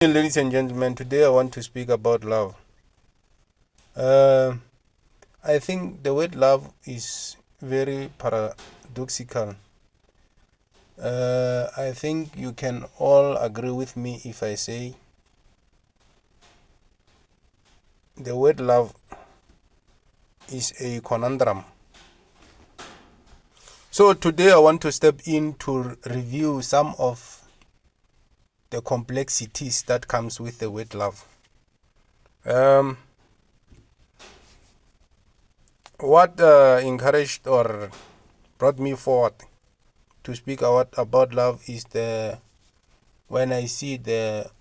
Ladies and gentlemen, today I want to speak about love. Uh, I think the word love is very paradoxical. I think you can all agree with me if I say the word love is a conundrum. So today I want to step in to review some of the complexities that comes with the word love. Um, what encouraged or brought me forward to speak about love is when I see the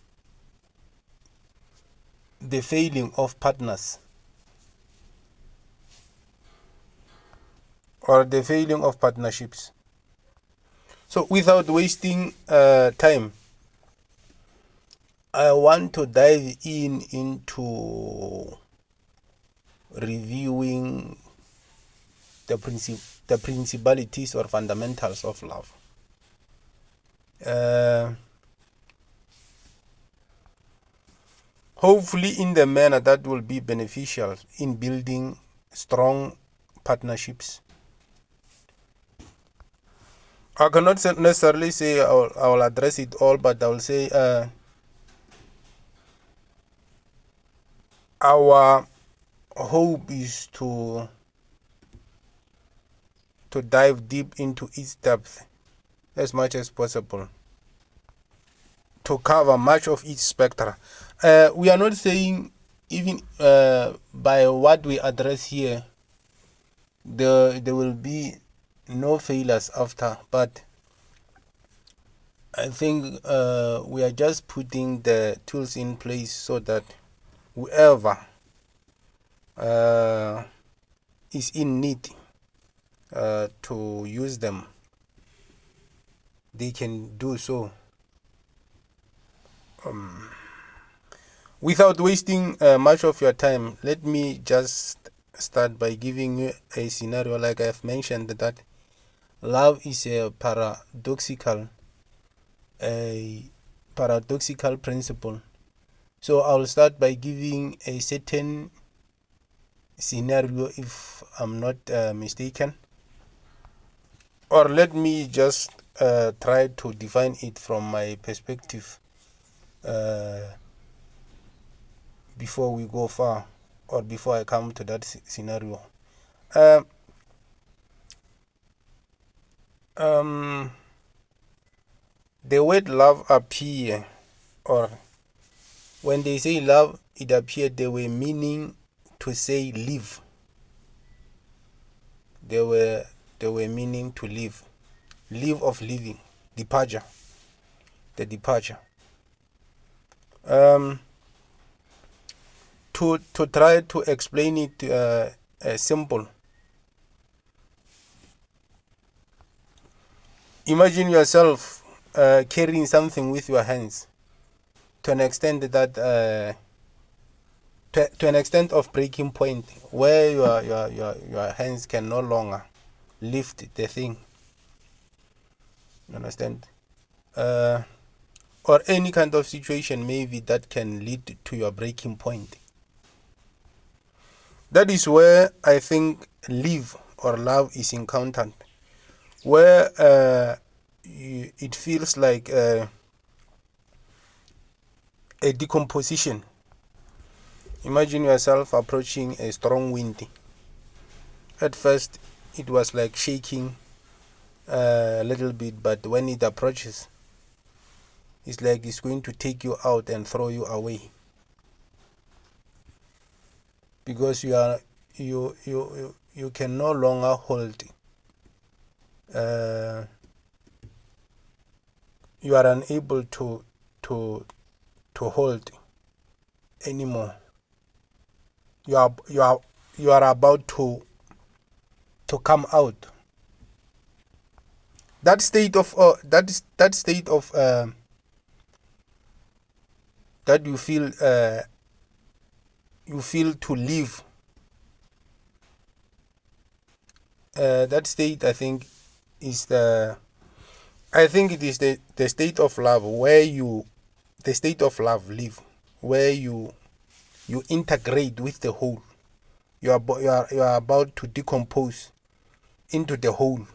failing of partners or the failing of partnerships. So without wasting time, I want to dive into reviewing the principalities or fundamentals of love. Uh, Hopefully in the manner that will be beneficial in building strong partnerships. I cannot necessarily say I will address it all, but I will say our hope is to dive deep into its depth as much as possible to cover much of its spectra. We are not saying even by what we address here there will be no failures after, but I think we are just putting the tools in place so that whoever is in need to use them, they can do so. Without wasting much of your time, let me just start by giving you a scenario. Like I've mentioned, that love is a paradoxical principle. So I'll start by giving a certain scenario, if I'm not mistaken, or let me just try to define it from my perspective before we go far, or before I come to that scenario. Uh, um, the word love appear, or when they say love, it appeared, they were meaning to say live. They were meaning to live, live of living, departure, the departure. To try to explain it simple. Imagine yourself carrying something with your hands to an extent that to an extent of breaking point, where your hands can no longer lift the thing. You understand? Or any kind of situation maybe that can lead to your breaking point. That is where I think live or love is encountered, where it feels like a decomposition. Imagine yourself approaching a strong wind. At first, it was like shaking a little bit, but when it approaches, it's like it's going to take you out and throw you away, because you can no longer hold. You are unable to hold anymore. You are about to come out. That state of that state of that you feel to live. That state, I think, is the I think it is the state of love, where the state of love live, where you integrate with the whole. You are about to decompose into the whole.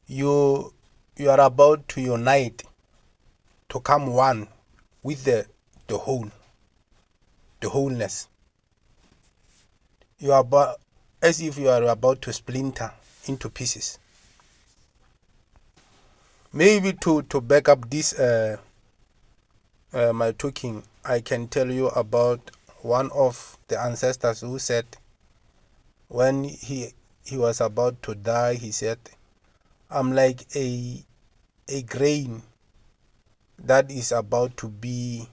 You are about to unite, to come one with the whole, the wholeness. You are about, as if you are about to splinter into pieces. Maybe to back up this my talking, I can tell you about one of the ancestors who said, when he was about to die, he said, I'm like a grain that is about to be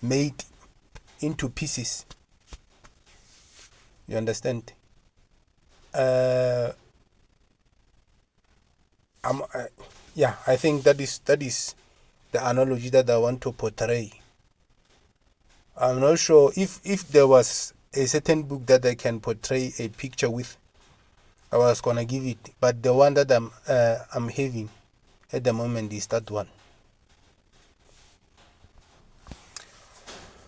made into pieces. You understand? Yeah, I think that is the analogy that I want to portray. I'm not sure if there was a certain book that I can portray a picture with, I was gonna give it, but the one that I'm having at the moment is that one.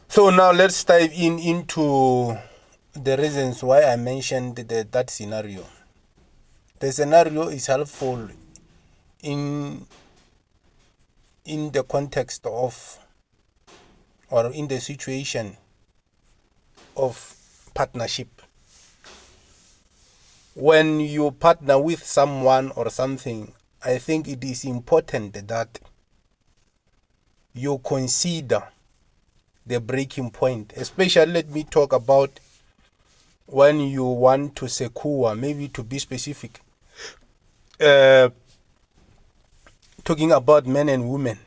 So now let's dive into the reasons why I mentioned that scenario. The scenario is helpful in the context of, or in the situation of partnership. When you partner with someone or something, I think it is important that you consider the breaking point. Especially, let me talk about when you want to secure, maybe to be specific, talking about men and women.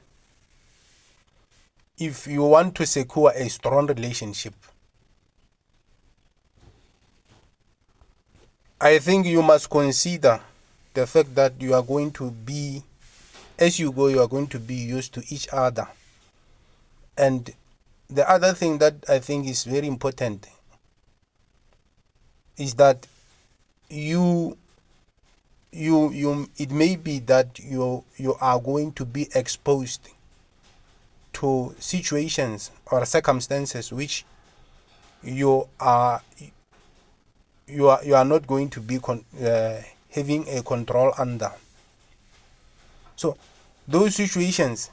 If you want to secure a strong relationship, I think you must consider the fact that you are going to be, as you go, you are going to be used to each other. And the other thing that I think is very important is that it may be that you are going to be exposed to situations or circumstances which you are not going to be having a control under. So those situations,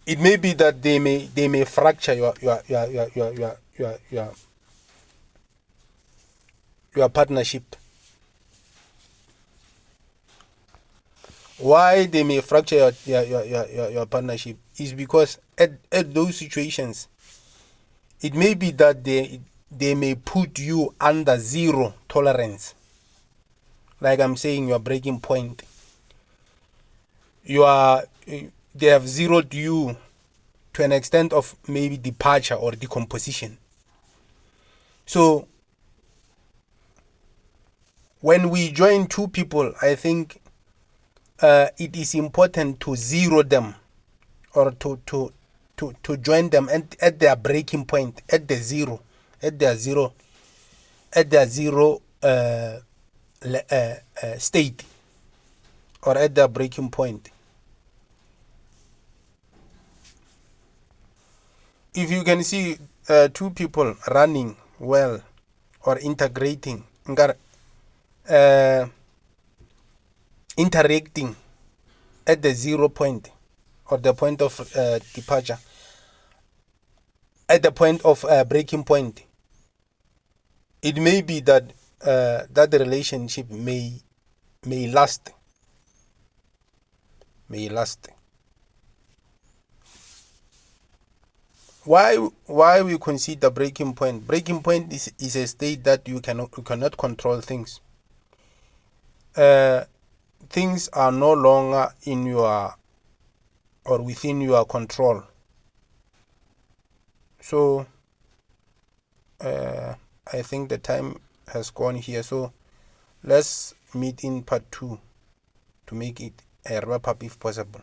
it may be that they may fracture your partnership. Why they may fracture your partnership is because at those situations, it may be that they may put you under zero tolerance. Like I'm saying, your breaking point. They have zeroed you to an extent of maybe departure or decomposition. So when we join two people, I think it is important to zero them, or to join them at their breaking point, at their zero state, or at their breaking point. If you can see two people running well or integrating, interacting at the 0 point, or the point of departure, at the point of breaking point, it may be that that the relationship may last. Why we consider breaking point? Breaking point is a state that you cannot control things. Things are no longer in your or within your control. So I think the time has gone here. So let's meet in part 2 to make it a wrap up if possible.